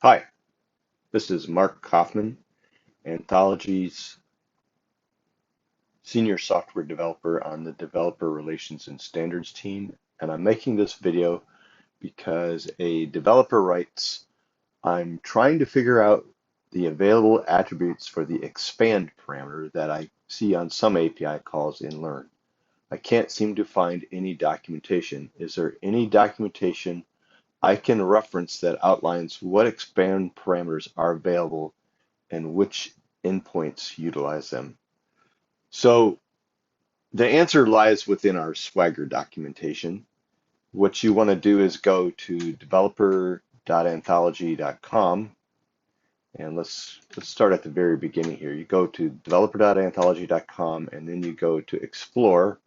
Hi, this is Mark Kaufman, Anthology's Senior Software Developer on the Developer Relations and Standards team, and I'm making this video because a developer writes, I'm trying to figure out the available attributes for the expand parameter that I see on some API calls in Learn. I can't seem to find any documentation. Is there any documentation I can reference that outlines what expand parameters are available and which endpoints utilize them? So the answer lies within our Swagger documentation. What you want to do is go to developer.anthology.com, and let's start at the very beginning here. You go to developer.anthology.com and then you go to explore.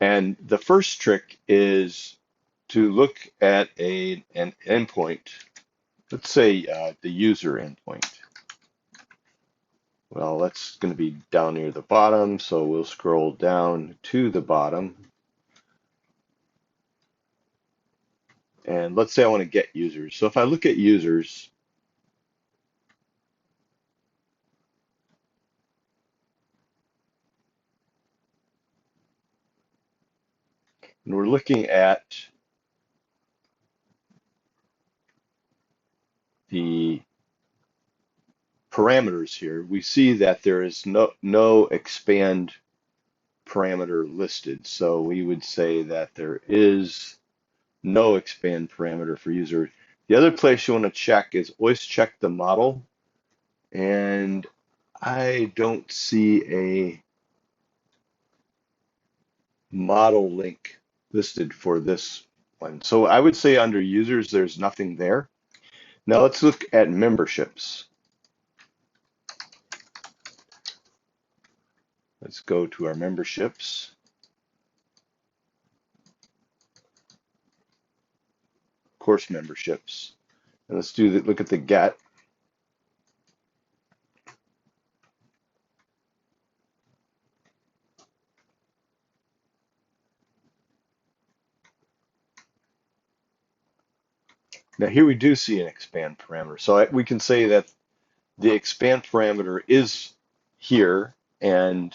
And the first trick is to look at an endpoint. Let's say the user endpoint. Well, that's going to be down near the bottom, so we'll scroll down to the bottom. And let's say I want to get users. So if I look at users, and we're looking at the parameters here, we see that there is no expand parameter listed. So we would say that there is no expand parameter for user. The other place you want to check is always check the model. And I don't see a model link listed for this one. So I would say under users, there's nothing there. Now let's look at memberships. Let's go to our memberships. Course memberships. And let's look at the get. Now here we do see an expand parameter. So we can say that the expand parameter is here, and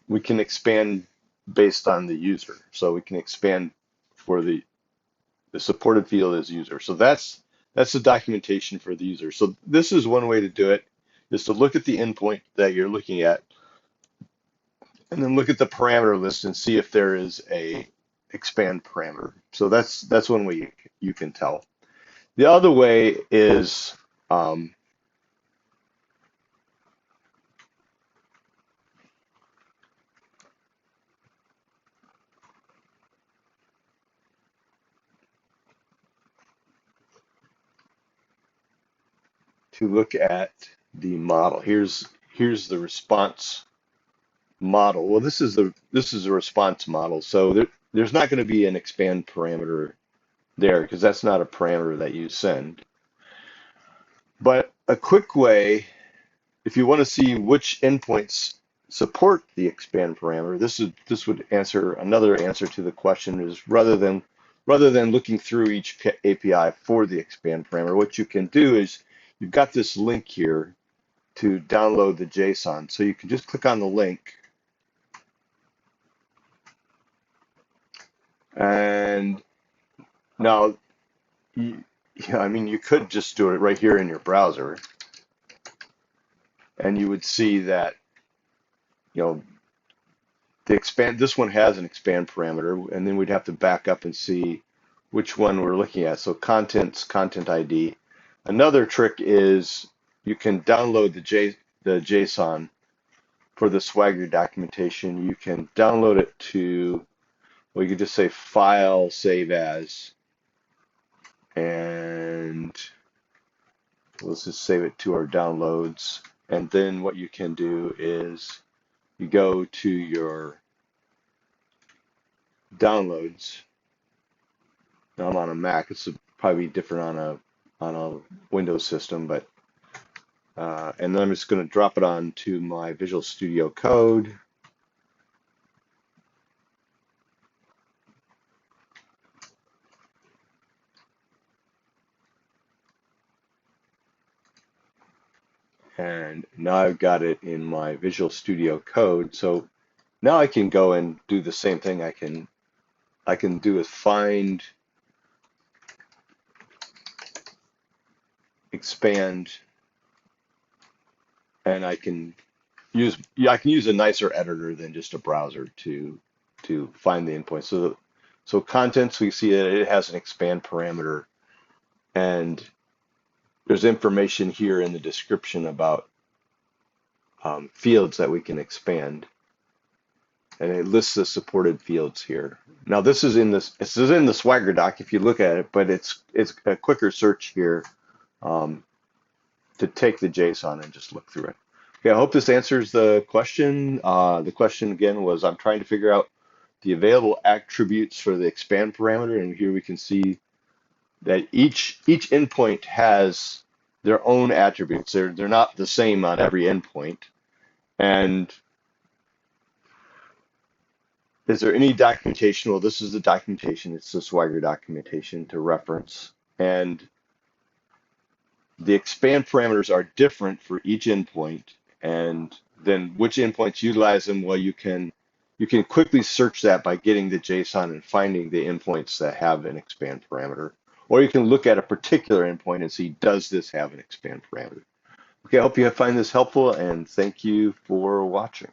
we can expand based on the user. So we can expand for the supported field as user. So that's the documentation for the user. So this is one way to do it, is to look at the endpoint that you're looking at, and then look at the parameter list and see if there is a expand parameter. So that's one way you can tell. The other way is to look at the model. Here's the response model. Well, this is a response model. So there's not going to be an expand parameter there because that's not a parameter that you send. But a quick way, if you want to see which endpoints support the expand parameter, this would answer another answer to the question is rather than looking through each API for the expand parameter, what you can do is you've got this link here to download the JSON. So you can just click on the link, and now I mean, you could just do it right here in your browser, and you would see that, you know, this one has an expand parameter, and then we'd have to back up and see which one we're looking at. So content ID. Another trick is you can download the JSON for the Swagger documentation. You can download it to, well, you could just say file, save as, and let's just save it to our downloads. And then what you can do is you go to your downloads. Now I'm on a Mac. It's probably different on a Windows system, but and then I'm just going to drop it onto my Visual Studio Code. And now I've got it in my Visual Studio Code. So now I can go and do the same thing. I can do is find, expand, and I can use a nicer editor than just a browser to find the endpoint. So contents, we see that it has an expand parameter, and there's information here in the description about fields that we can expand, and it lists the supported fields here. Now this is in the Swagger doc if you look at it, but it's a quicker search here um, to take the JSON and just look through it. Okay, I hope this answers the question. The question again was, I'm trying to figure out the available attributes for the expand parameter, and here we can see that each endpoint has their own attributes. They're not the same on every endpoint. And is there any documentation? Well, this is the documentation. It's the Swagger documentation to reference. And the expand parameters are different for each endpoint. And then which endpoints utilize them? Well, you can quickly search that by getting the JSON and finding the endpoints that have an expand parameter. Or you can look at a particular endpoint and see, does this have an expand parameter? Okay, I hope you find this helpful, and thank you for watching.